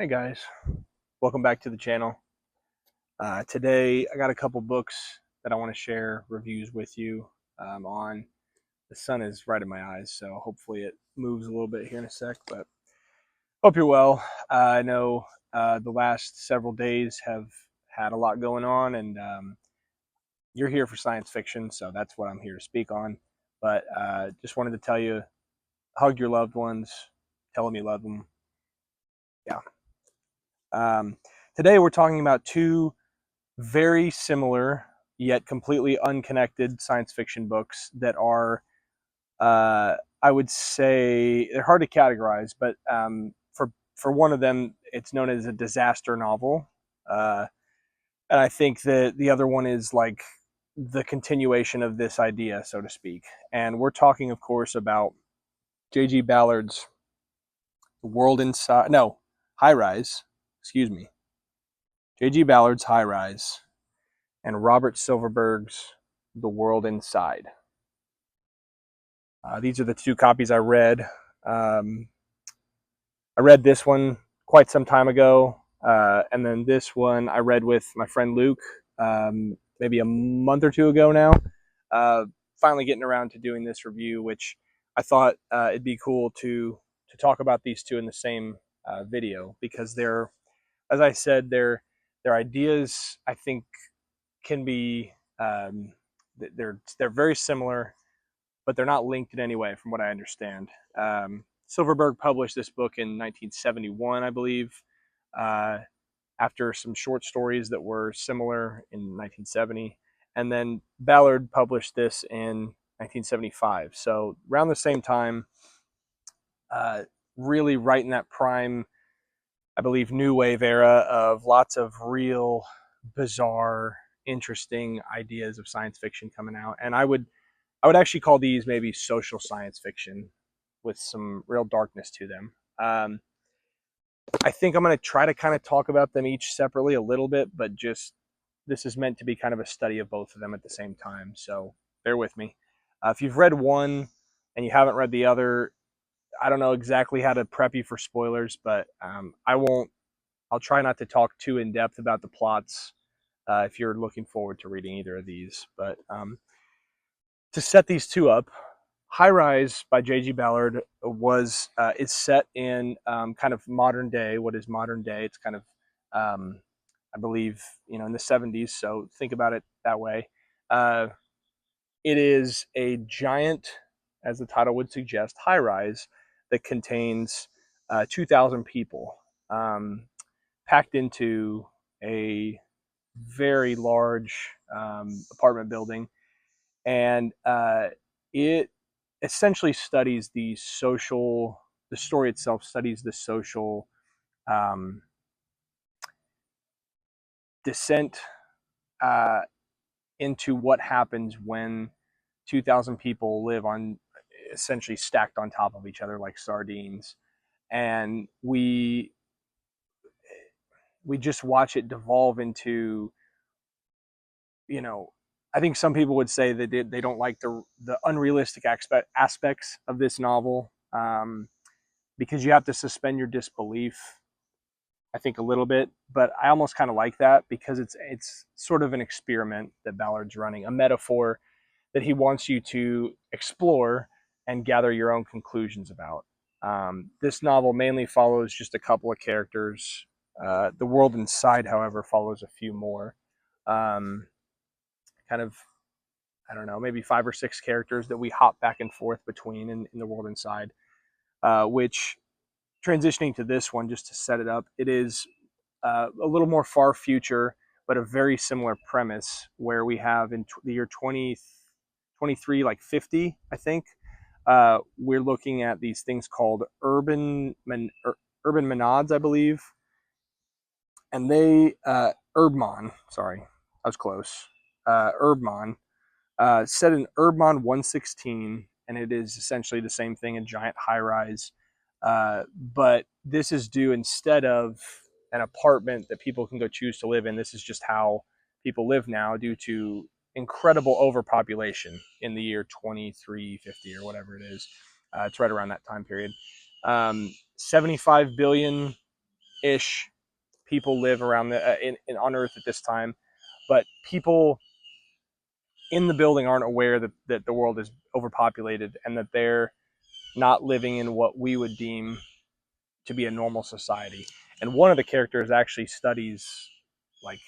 Hey guys, welcome back to the channel. Today I got a couple books that I want to share reviews with you on. The sun is right in my eyes, so hopefully it moves a little bit here in a sec, but hope you're well. I know the last several days have had a lot going on, and you're here for science fiction, so that's what I'm here to speak on. But just wanted to tell you, hug your loved ones, tell them you love them. Yeah. Today we're talking about two very similar yet completely unconnected science fiction books that are, I would say, they're hard to categorize, but for one of them, it's known as a disaster novel, uh, and I think that the other one is like the continuation of this idea, so to speak. And we're talking, of course, about J.G. Ballard's The World Inside. No, High Rise. Excuse me. J.G. Ballard's High Rise and Robert Silverberg's The World Inside. These are the two copies I read. I read this one quite some time ago, and then this one I read with my friend Luke maybe a month or two ago now. Finally getting around to doing this review, which I thought it'd be cool to talk about these two in the same video, because they're, as I said, their ideas I think can be they're very similar, but they're not linked in any way, from what I understand. Silverberg published this book in 1971, I believe, uh, after some short stories that were similar in 1970, and then Ballard published this in 1975. So around the same time, really right in that prime, I believe, new wave era of lots of real bizarre, interesting ideas of science fiction coming out. And I would actually call these maybe social science fiction with some real darkness to them. I think I'm going to try to kind of talk about them each separately a little bit, but just this is meant to be kind of a study of both of them at the same time. So bear with me. If you've read one and you haven't read the other, I don't know exactly how to prep you for spoilers, but I won't. I'll try not to talk too in depth about the plots if you're looking forward to reading either of these. But to set these two up, High Rise by J.G. Ballard is set in kind of modern day. What is modern day? It's kind of, I believe, in the 70s. So think about it that way. Uh, it is a giant, as the title would suggest, high rise that contains 2,000 people, packed into a very large apartment building, and it essentially studies the story itself studies the social um, descent uh, into what happens when 2,000 people live on, essentially stacked on top of each other like sardines, and we just watch it devolve into, you know, I think some people would say that they don't like the unrealistic aspects of this novel, because you have to suspend your disbelief, I think, a little bit. But I almost kind of like that, because it's sort of an experiment that Ballard's running, a metaphor that he wants you to explore and gather your own conclusions about. This novel mainly follows just a couple of characters. The World Inside, however, follows a few more. Kind of, I don't know, maybe 5 or 6 characters that we hop back and forth between in The World Inside, which, transitioning to this one, just to set it up, it is a little more far future, but a very similar premise, where we have in the year 2023, like 50, I think, we're looking at these things called urban monads, I believe, and they Urbmon. Sorry, I was close. Urbmon, set in Urbmon 116, and it is essentially the same thing, a giant high rise. But this is due, instead of an apartment that people can go choose to live in, this is just how people live now, due to incredible overpopulation in the year 2350 or whatever it is. It's right around that time period. 75 billion ish people live around on Earth at this time, but people in the building aren't aware that the world is overpopulated and that they're not living in what we would deem to be a normal society. And one of the characters actually studies like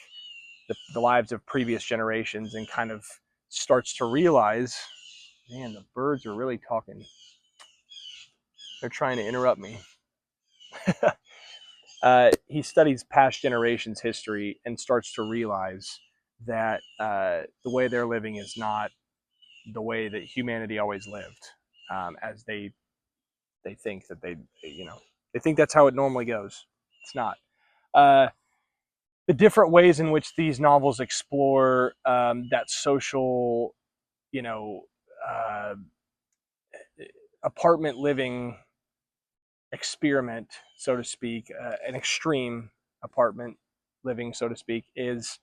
the lives of previous generations and kind of starts to realize, man, the birds are really talking. They're trying to interrupt me. He studies past generations' history and starts to realize that the way they're living is not the way that humanity always lived, as they think that they think that's how it normally goes. It's not. Uh, the different ways in which these novels explore that social, you know, uh, apartment living experiment, so to speak, an extreme apartment living, so to speak, is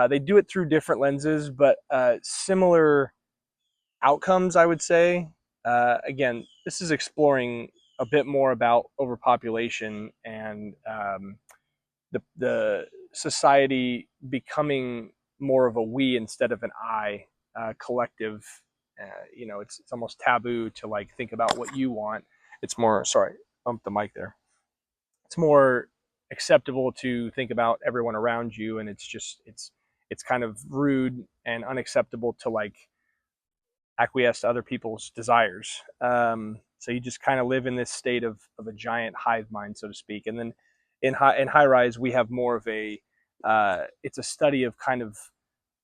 they do it through different lenses, but similar outcomes, I would say. Again, this is exploring a bit more about overpopulation and the society becoming more of a we instead of an I collective. It's almost taboo to like think about what you want. It's more, sorry, bumped the mic there. It's more acceptable to think about everyone around you, and it's kind of rude and unacceptable to like acquiesce to other people's desires. So you just kind of live in this state of a giant hive mind, so to speak. And then in high rise, we have more of a it's a study of kind of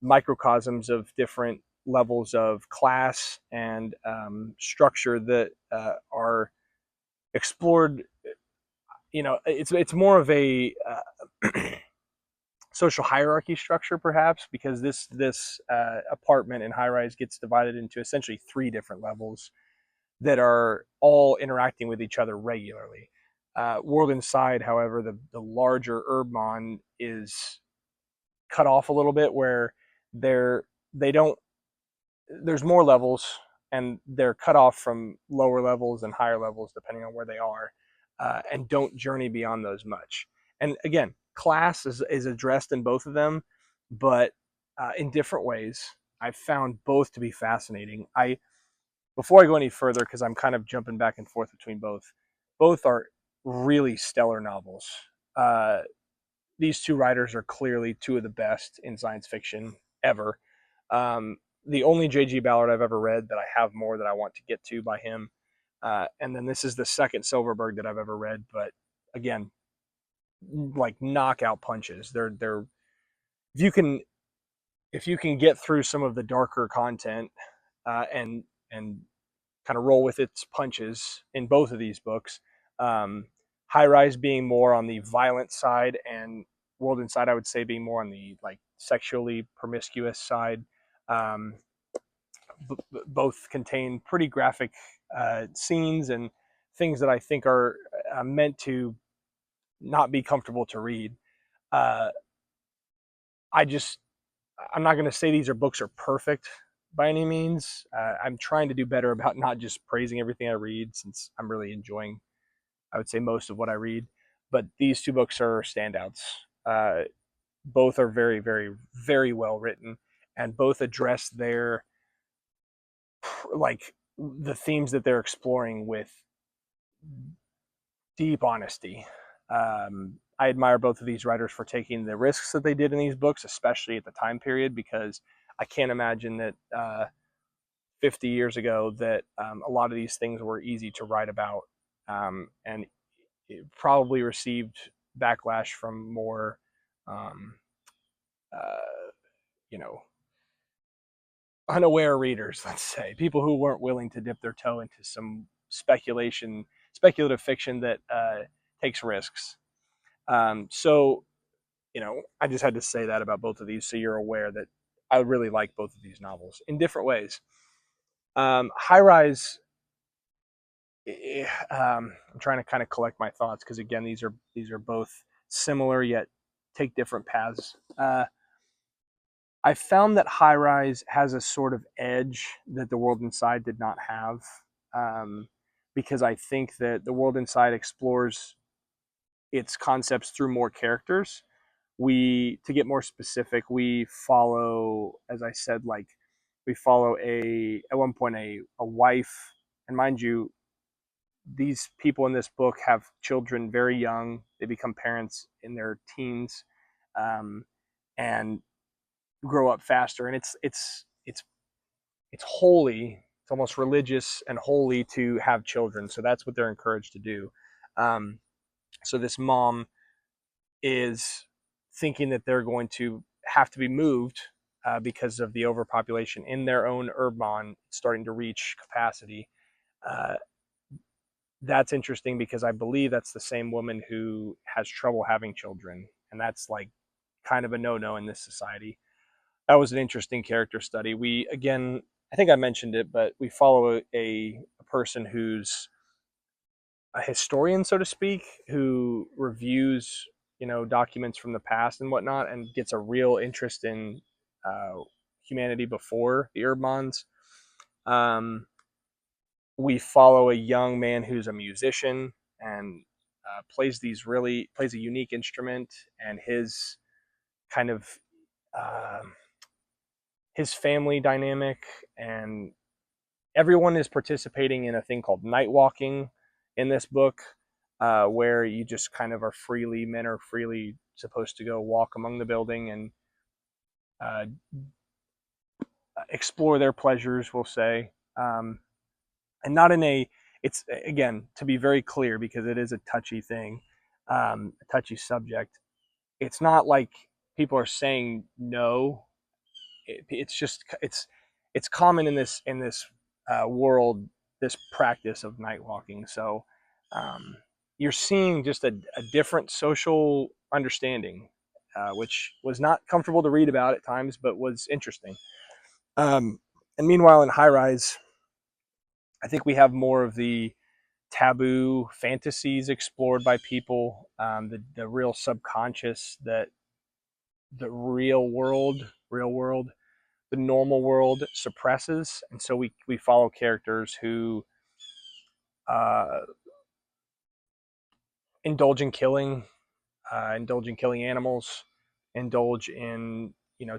microcosms of different levels of class and structure that are explored. It's more of a social hierarchy structure, perhaps, because this apartment in high rise gets divided into essentially three different levels that are all interacting with each other regularly. World Inside, however, the larger Urbmon is cut off a little bit, where they don't. There's more levels, and they're cut off from lower levels and higher levels depending on where they are, and don't journey beyond those much. And again, class is addressed in both of them, but in different ways. I've found both to be fascinating. Before I go any further, because I'm kind of jumping back and forth between both are really stellar novels. Uh, these two writers are clearly two of the best in science fiction ever. Um, the only J.G. Ballard I've ever read that I have more that I want to get to by him. And then this is the second Silverberg that I've ever read, but again, like knockout punches. They're if you can if you can get through some of the darker content and kind of roll with its punches in both of these books. High Rise being more on the violent side, and World Inside, I would say, being more on the like sexually promiscuous side. Um, Both contain pretty graphic scenes and things that I think are meant to not be comfortable to read. Uh, I just I'm not going to say these books are perfect by any means. I'm trying to do better about not just praising everything I read, since I'm really enjoying, I would say, most of what I read. But these two books are standouts. Uh, both are very, very, very well written, and both address their like the themes that they're exploring with deep honesty. I admire both of these writers for taking the risks that they did in these books, especially at the time period, because I can't imagine that 50 years ago that a lot of these things were easy to write about, and it probably received backlash from more, um, uh, you know, unaware readers, let's say, people who weren't willing to dip their toe into some speculative fiction that takes risks. So, I just had to say that about both of these, so you're aware that I really like both of these novels in different ways. High Rise. I'm trying to kind of collect my thoughts, because again, these are both similar yet take different paths. I found that High Rise has a sort of edge that The World Inside did not have, because I think that The World Inside explores its concepts through more characters. To get more specific, we follow, as I said, like we follow at one point a wife, and mind you, these people in this book have children very young. They become parents in their teens, um, and grow up faster. And it's holy. It's almost religious and holy to have children. So that's what they're encouraged to do. Um, so this mom is thinking that they're going to have to be moved because of the overpopulation in their own urban starting to reach capacity. Uh, that's interesting because I believe that's the same woman who has trouble having children, and that's like kind of a no-no in this society. That was an interesting character study. We again, I think I mentioned it, but we follow a person who's a historian, so to speak, who reviews documents from the past and whatnot, and gets a real interest in uh, humanity before the Urbans. Um, we follow a young man who's a musician and plays a unique instrument, and his kind of uh, his family dynamic, and everyone is participating in a thing called night walking in this book, where you just kind of men are freely supposed to go walk among the building and uh, explore their pleasures, we'll say. And not in it's again, to be very clear, because it is a touchy thing, a touchy subject. It's not like people are saying no. It's just it's common in this world, this practice of night walking. So um, you're seeing just a different social understanding, which was not comfortable to read about at times, but was interesting. And meanwhile, in High Rise, I think we have more of the taboo fantasies explored by people, the real subconscious that the real world, the normal world suppresses. And so we follow characters who uh, indulge in killing, indulge in killing animals, indulge in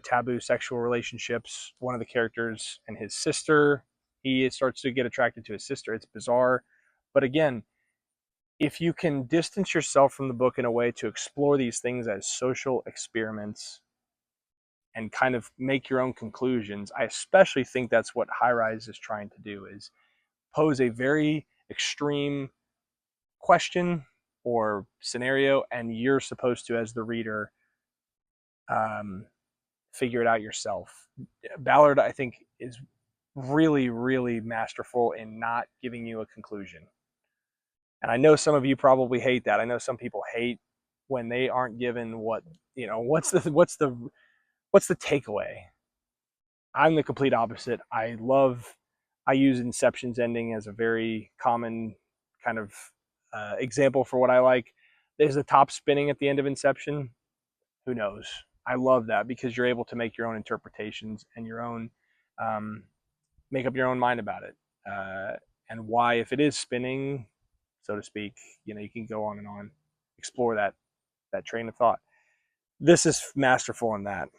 taboo sexual relationships. One of the characters and his sister, he starts to get attracted to his sister. It's bizarre, but again, if you can distance yourself from the book in a way to explore these things as social experiments and kind of make your own conclusions, I especially think that's what High Rise is trying to do, is pose a very extreme question or scenario, and you're supposed to, as the reader, um, figure it out yourself. Ballard, I think, is really, really masterful in not giving you a conclusion. And I know some of you probably hate that. I know some people hate when they aren't given what's the takeaway. I'm the complete opposite. I use Inception's ending as a very common kind of example for what I like. There's the top spinning at the end of Inception. Who knows? I love that because you're able to make your own interpretations and um, make up your own mind about it, and why, if it is spinning, so to speak, you can go on and on, explore that train of thought. This is masterful in that.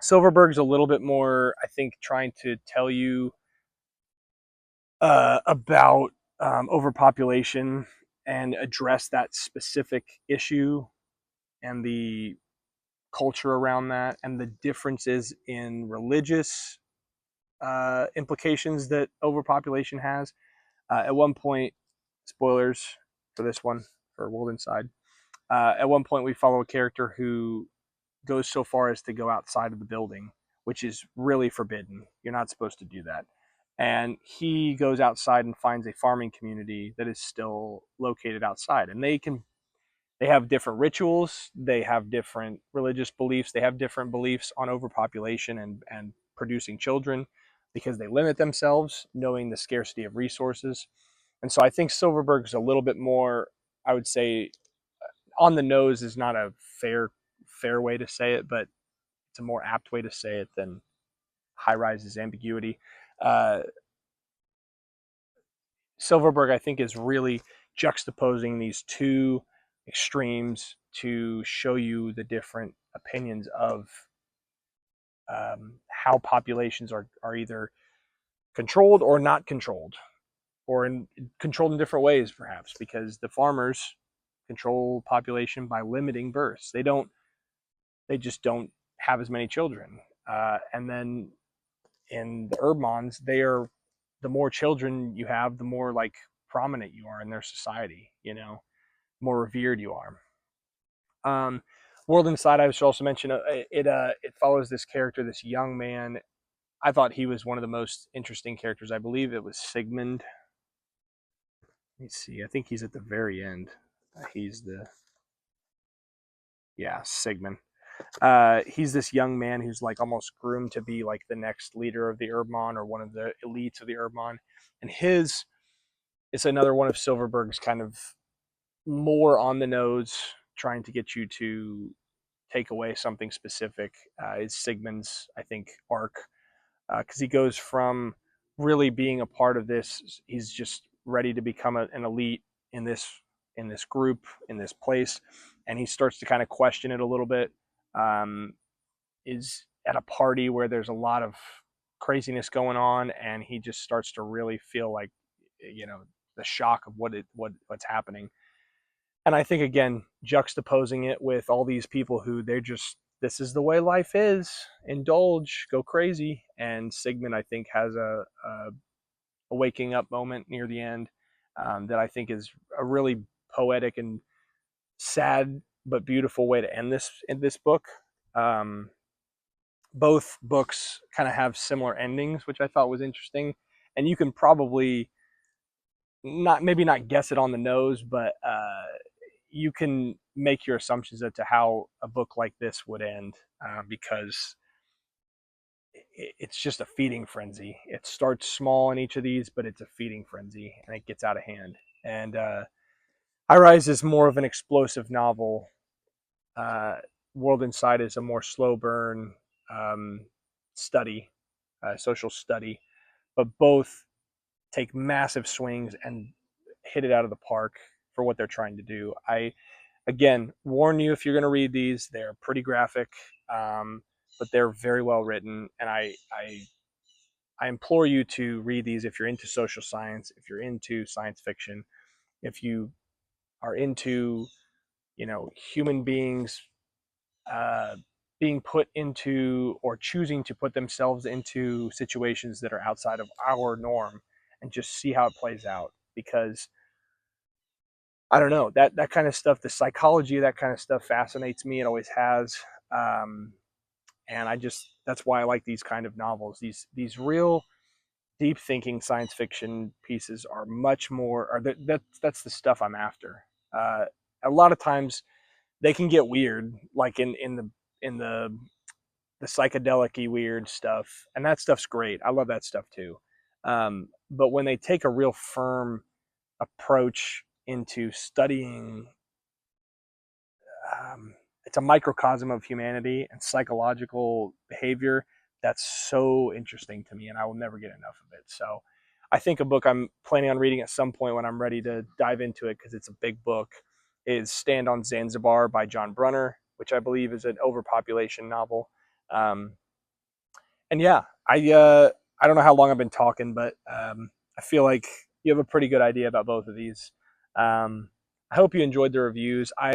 Silverberg's a little bit more, I think, trying to tell you about overpopulation and address that specific issue and the culture around that and the differences in religious implications that overpopulation has. At one point, spoilers for this one, for World Inside, at one point we follow a character who goes so far as to go outside of the building, which is really forbidden. You're not supposed to do that. And he goes outside and finds a farming community that is still located outside, and they have different rituals, they have different religious beliefs, they have different beliefs on overpopulation and producing children, because they limit themselves, knowing the scarcity of resources. And so I think Silverberg's a little bit more, I would say, on the nose is not a fair way to say it, but it's a more apt way to say it than High Rise's ambiguity. Uh, Silverberg, I think, is really juxtaposing these two extremes to show you the different opinions of how populations are either controlled or not controlled, or controlled in different ways, perhaps because the farmers control population by limiting births. They just don't have as many children. And then in the Urbmons, they are the more children you have, the more like prominent you are in their society. More revered you are. Um, World Inside, I should also mention, it follows this character, this young man. I thought he was one of the most interesting characters. I believe it was Sigmund. Let me see. I think he's at the very end. He's the Yeah, Sigmund. He's this young man who's like almost groomed to be like the next leader of the Urbmon, or one of the elites of the Urbmon. And his it's another one of Silverberg's kind of more on the nose, trying to get you to take away something specific. Is Sigmund's, I think, arc, because he goes from really being a part of this. He's just ready to become an elite in this group, in this place, and he starts to kind of question it a little bit. Um, is at a party where there's a lot of craziness going on, and he just starts to really feel like, the shock of what's happening. And I think, again, juxtaposing it with all these people who they're just, this is the way life is, indulge, go crazy. And Sigmund, I think, has a waking up moment near the end, that I think is a really poetic and sad but beautiful way to end this book. Um, both books kind of have similar endings, which I thought was interesting. And you can probably maybe not guess it on the nose, but you can make your assumptions as to how a book like this would end, because it's just a feeding frenzy. It starts small in each of these, but it's a feeding frenzy, and it gets out of hand. And High Rise is more of an explosive novel. uh, World Inside is a more slow burn, um, study, social study, but both take massive swings and hit it out of the park for what they're trying to do. I, again, warn you, if you're going to read these, they're pretty graphic, but they're very well written, and I implore you to read these if you're into social science, if you're into science fiction, if you are into, human beings uh, being put into, or choosing to put themselves into situations that are outside of our norm, and just see how it plays out. Because I don't know, that kind of stuff, the psychology of that kind of stuff fascinates me. It always has. Um, and that's why I like these kind of novels. These real deep thinking science fiction pieces are much more, or that's the stuff I'm after. Uh, a lot of times they can get weird, like in the psychedelic-y weird stuff, and that stuff's great. I love that stuff too. But when they take a real firm approach into studying, um, it's a microcosm of humanity and psychological behavior. That's so interesting to me, and I will never get enough of it. So I think a book I'm planning on reading at some point when I'm ready to dive into it, because it's a big book, is Stand on Zanzibar by John Brunner, which I believe is an overpopulation novel. Um, and yeah, I don't know how long I've been talking, but I feel like you have a pretty good idea about both of these. I hope you enjoyed the reviews. I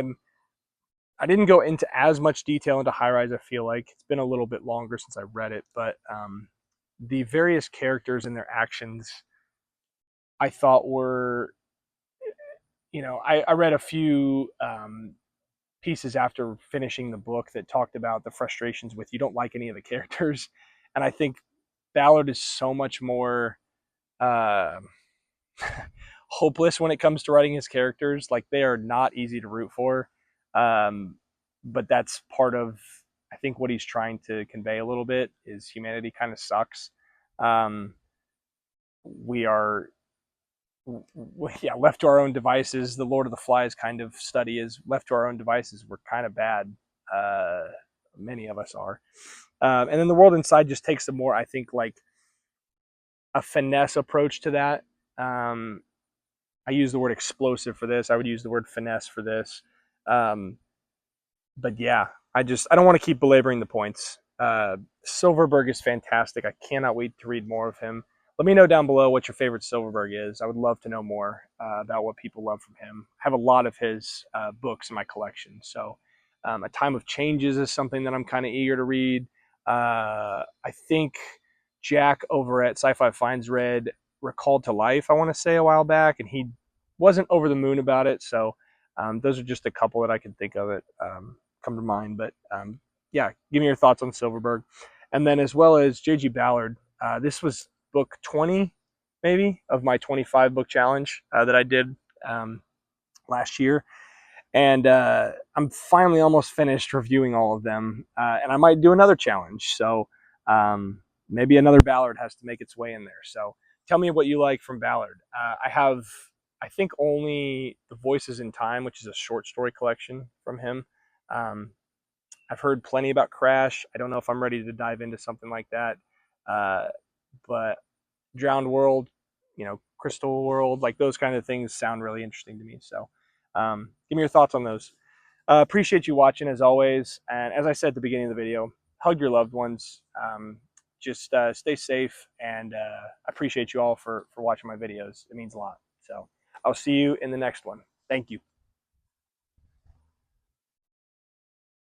didn't go into as much detail into High Rise. I feel like it's been a little bit longer since I read it, but the various characters and their actions, I thought were, I read a few pieces after finishing the book that talked about the frustrations with, you don't like any of the characters, and I think Ballard is so much more uh, hopeless when it comes to writing his characters. Like, they are not easy to root for, um, but that's part of, I think, what he's trying to convey a little bit, is humanity kind of sucks. Um, we are, yeah, left to our own devices. The Lord of the Flies kind of study is, left to our own devices, we're kind of bad. Uh, Many of us are. And then The World Inside just takes a more, I think, like a finesse approach to that. I use the word explosive for this. I would use the word finesse for this. But yeah, I don't want to keep belaboring the points. Silverberg is fantastic. I cannot wait to read more of him. Let me know down below what your favorite Silverberg is. I would love to know more about what people love from him. I have a lot of his books in my collection. So, A Time of Changes is something that I'm kind of eager to read. I think Jack over at Sci-Fi Finds read Recalled to Life, I want to say, a while back, and he wasn't over the moon about it. So, those are just a couple that I can think of it come to mind. But yeah, give me your thoughts on Silverberg. And then as well as J.G. Ballard. This was book 20, maybe, of my 25 book challenge that I did last year. And I'm finally almost finished reviewing all of them. And I might do another challenge. So maybe another Ballard has to make its way in there. So tell me what you like from Ballard. I have, I think, only The Voices in Time, which is a short story collection from him. Um, I've heard plenty about Crash. I don't know if I'm ready to dive into something like that. Uh, but Drowned World, Crystal World, like those kind of things sound really interesting to me. So give me your thoughts on those. Appreciate you watching as always. And as I said at the beginning of the video, hug your loved ones. Just stay safe. And I appreciate you all for watching my videos. It means a lot. So I'll see you in the next one. Thank you.